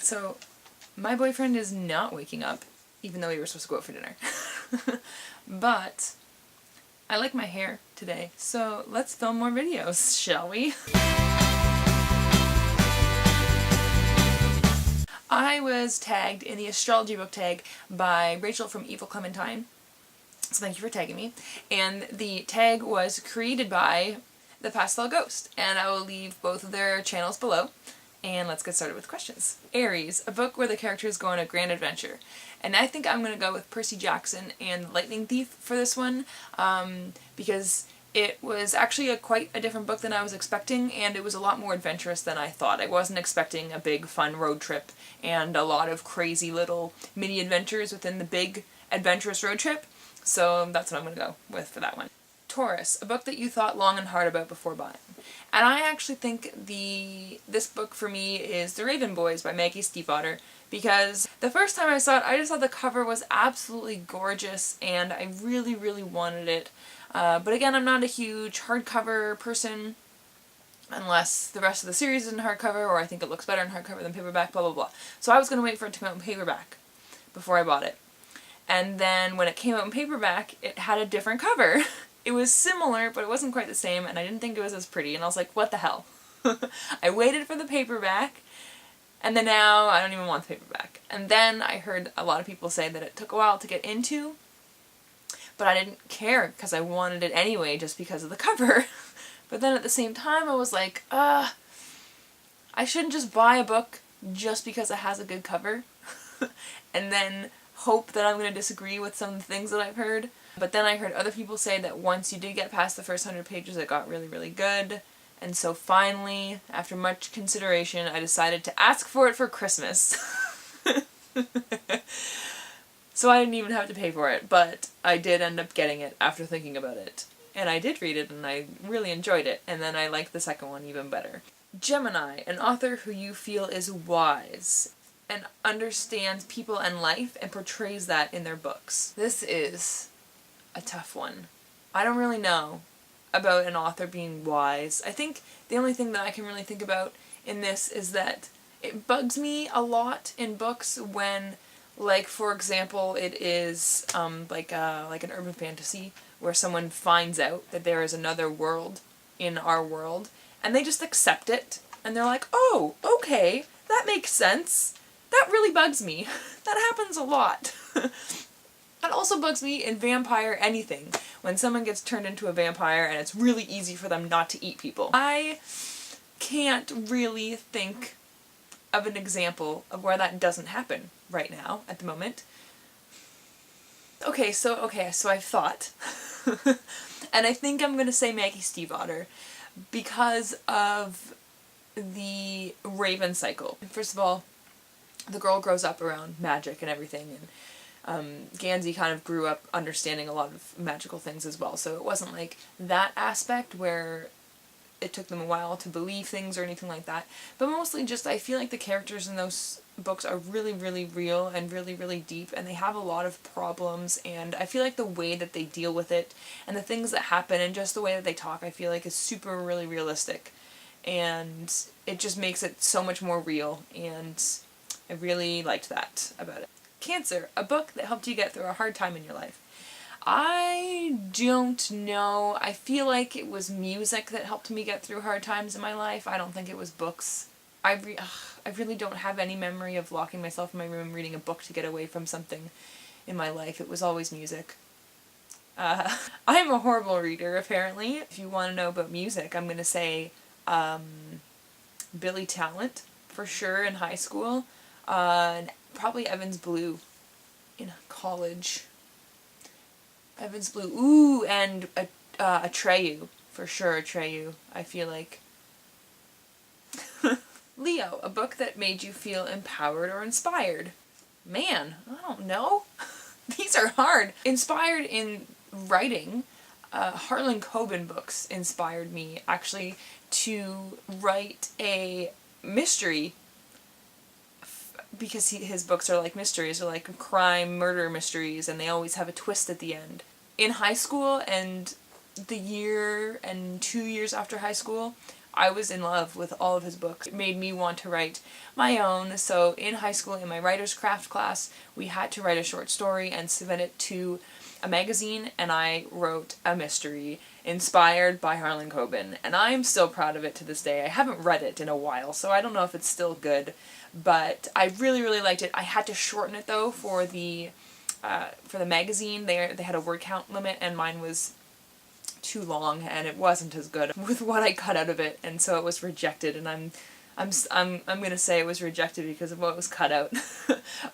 So, my boyfriend is not waking up, even though we were supposed to go out for dinner. But I like my hair today, so let's film more videos, shall we? I was tagged in the Astrology Book Tag by Rachel from Evil Clementine, so thank you for tagging me. And the tag was created by the Pastel Ghost, and I will leave both of their channels below. And let's get started with questions. Aries, a book where the characters go on a grand adventure. And I think I'm going to go with Percy Jackson and Lightning Thief for this one, because it was actually quite a different book than I was expecting, and it was a lot more adventurous than I thought. I wasn't expecting a big fun road trip and a lot of crazy little mini adventures within the big adventurous road trip, so that's what I'm going to go with for that one. Taurus, a book that you thought long and hard about before buying. And I actually think this book for me is The Raven Boys by Maggie Stiefvater, because the first time I saw it, I just thought the cover was absolutely gorgeous and I really, really wanted it. But again, I'm not a huge hardcover person, unless the rest of the series is in hardcover, or I think it looks better in hardcover than paperback, blah blah blah. So I was going to wait for it to come out in paperback before I bought it. And then when it came out in paperback, it had a different cover. It was similar, but it wasn't quite the same, and I didn't think it was as pretty, and I was like, what the hell? I waited for the paperback, and then now I don't even want the paperback. And then I heard a lot of people say that it took a while to get into, but I didn't care because I wanted it anyway just because of the cover. But then at the same time I was like, I shouldn't just buy a book just because it has a good cover and then hope that I'm going to disagree with some of the things that I've heard. But then I heard other people say that once you did get past the first 100 pages it got really, really good. And so finally, after much consideration, I decided to ask for it for Christmas. So I didn't even have to pay for it, but I did end up getting it after thinking about it. And I did read it and I really enjoyed it, and then I liked the second one even better. Gemini, an author who you feel is wise and understands people and life and portrays that in their books. This is a tough one. I don't really know about an author being wise. I think the only thing that I can really think about in this is that it bugs me a lot in books when, like, for example, it is like an urban fantasy where someone finds out that there is another world in our world and they just accept it and they're like, oh, okay, that makes sense. That really bugs me. That happens a lot. That also bugs me in vampire anything, when someone gets turned into a vampire and it's really easy for them not to eat people. I can't really think of an example of where that doesn't happen right now, at the moment. Okay, so I've thought. And I think I'm going to say Maggie Stiefvater because of the Raven cycle. First of all, the girl grows up around magic and everything, and Gansey kind of grew up understanding a lot of magical things as well, so it wasn't like that aspect where it took them a while to believe things or anything like that, but mostly just I feel like the characters in those books are really, really real and really, really deep, and they have a lot of problems, and I feel like the way that they deal with it and the things that happen and just the way that they talk I feel like is super really realistic, and it just makes it so much more real, and I really liked that about it. Cancer, a book that helped you get through a hard time in your life. I don't know. I feel like it was music that helped me get through hard times in my life. I don't think it was books. I really don't have any memory of locking myself in my room reading a book to get away from something in my life. It was always music. I'm a horrible reader, apparently. If you want to know about music, I'm going to say Billy Talent, for sure, in high school. And probably Evans Blue in college. Evans Blue. Ooh, and Atreyu. For sure, Atreyu. I feel like. Leo, a book that made you feel empowered or inspired. Man, I don't know. These are hard. Inspired in writing, Harlan Coben books inspired me, actually, to write a mystery, because his books are like mysteries, or like crime, murder mysteries, and they always have a twist at the end. In high school and the year and 2 years after high school, I was in love with all of his books. It made me want to write my own. So in high school, in my writer's craft class, we had to write a short story and submit it to a magazine, and I wrote a mystery inspired by Harlan Coben, and I'm still proud of it to this day. I haven't read it in a while, so I don't know if it's still good, but I really, really liked it. I had to shorten it though for the magazine. They had a word count limit, and mine was too long, and it wasn't as good with what I cut out of it, and so it was rejected. And I'm gonna say it was rejected because of what was cut out.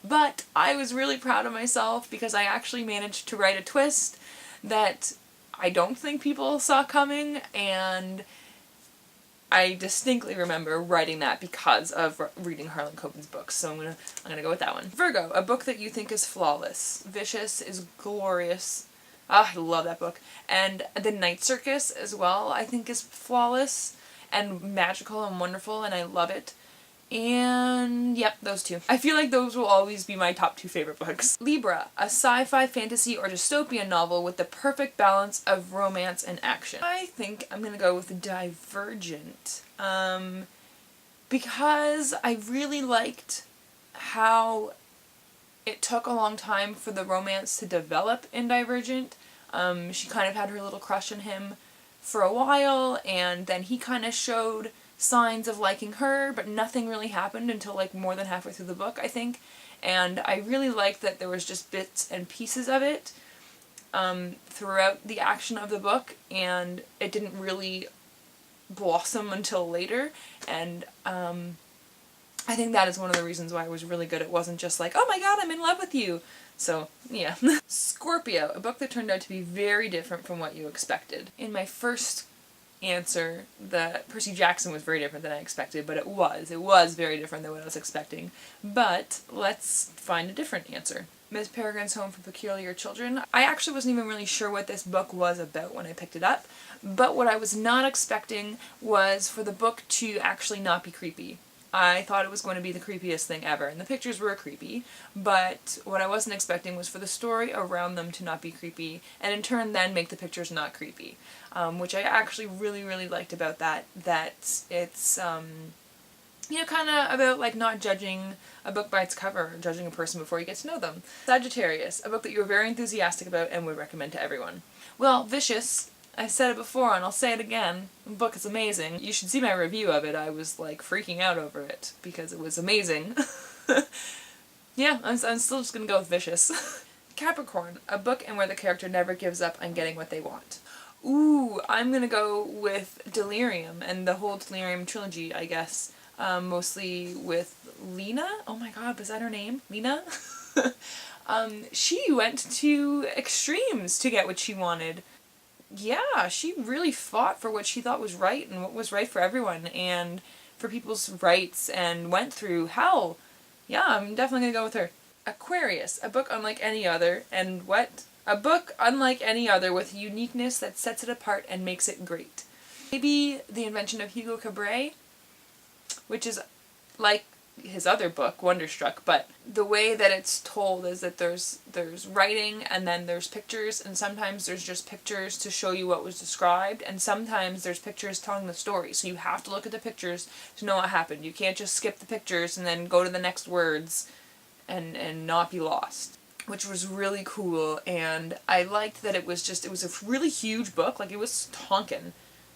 But I was really proud of myself because I actually managed to write a twist that I don't think people saw coming, and I distinctly remember writing that because of reading Harlan Coben's books, so I'm gonna go with that one. Virgo, a book that you think is flawless. Vicious is glorious. Ah, I love that book. And The Night Circus as well, I think, is flawless and magical and wonderful, and I love it. And yep, those two. I feel like those will always be my top 2 favorite books. Libra, a sci-fi, fantasy, or dystopian novel with the perfect balance of romance and action. I think I'm gonna go with Divergent. Because I really liked how it took a long time for the romance to develop in Divergent. She kind of had her little crush on him for a while, and then he kind of showed signs of liking her, but nothing really happened until like more than halfway through the book, I think. And I really liked that there was just bits and pieces of it throughout the action of the book, and it didn't really blossom until later. And I think that is one of the reasons why it was really good. It wasn't just like, oh my god, I'm in love with you. So, yeah. Scorpio, a book that turned out to be very different from what you expected. In my first answer, the Percy Jackson was very different than I expected, but it was very different than what I was expecting. But let's find a different answer. Miss Peregrine's Home for Peculiar Children. I actually wasn't even really sure what this book was about when I picked it up, but what I was not expecting was for the book to actually not be creepy. I thought it was going to be the creepiest thing ever, and the pictures were creepy, but what I wasn't expecting was for the story around them to not be creepy, and in turn then make the pictures not creepy, which I actually really, really liked about that it's, you know, kind of about like not judging a book by its cover, or judging a person before you get to know them. Sagittarius, a book that you were very enthusiastic about and would recommend to everyone. Well, Vicious, I said it before and I'll say it again, the book is amazing. You should see my review of it. I was like freaking out over it because it was amazing. Yeah, I'm still just gonna go with Vicious. Capricorn, a book and where the character never gives up on getting what they want. Ooh, I'm gonna go with Delirium and the whole Delirium trilogy, I guess. Mostly with Lena? Oh my god, was that her name? Lena? She went to extremes to get what she wanted. Yeah, she really fought for what she thought was right and what was right for everyone and for people's rights and went through hell. Yeah, I'm definitely gonna go with her. Aquarius, a book unlike any other, and what? A book unlike any other with uniqueness that sets it apart and makes it great. Maybe The Invention of Hugo Cabret, which is like his other book, Wonderstruck, but the way that it's told is that there's writing and then there's pictures, and sometimes there's just pictures to show you what was described, and sometimes there's pictures telling the story, so you have to look at the pictures to know what happened. You can't just skip the pictures and then go to the next words and not be lost, which was really cool. And I liked that it was a really huge book, like it was tonkin'.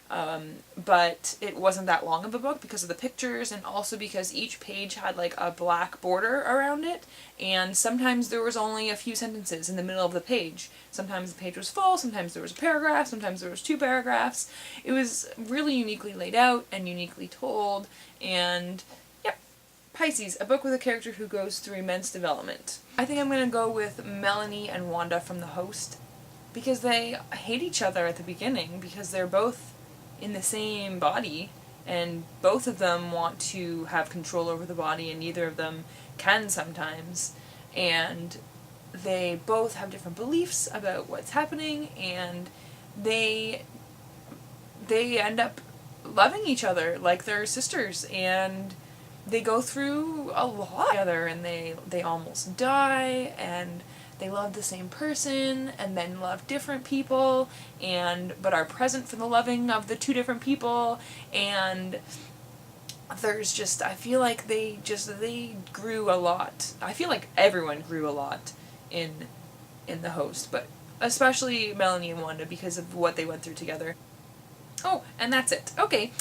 But it wasn't that long of a book because of the pictures, and also because each page had like a black border around it, and sometimes there was only a few sentences in the middle of the page. Sometimes the page was full, sometimes there was a paragraph, sometimes there was 2 paragraphs. It was really uniquely laid out and uniquely told, and yep. Pisces, a book with a character who goes through immense development. I think I'm gonna go with Melanie and Wanda from The Host, because they hate each other at the beginning because they're both in the same body, and both of them want to have control over the body, and neither of them can sometimes, and they both have different beliefs about what's happening, and they end up loving each other like they're sisters, and they go through a lot together, and they almost die, and they love the same person and then love different people but are present for the loving of the two different people, and there's just, I feel like they grew a lot. I feel like everyone grew a lot in the host, but especially Melanie and Wanda because of what they went through together. Oh, and that's it. Okay.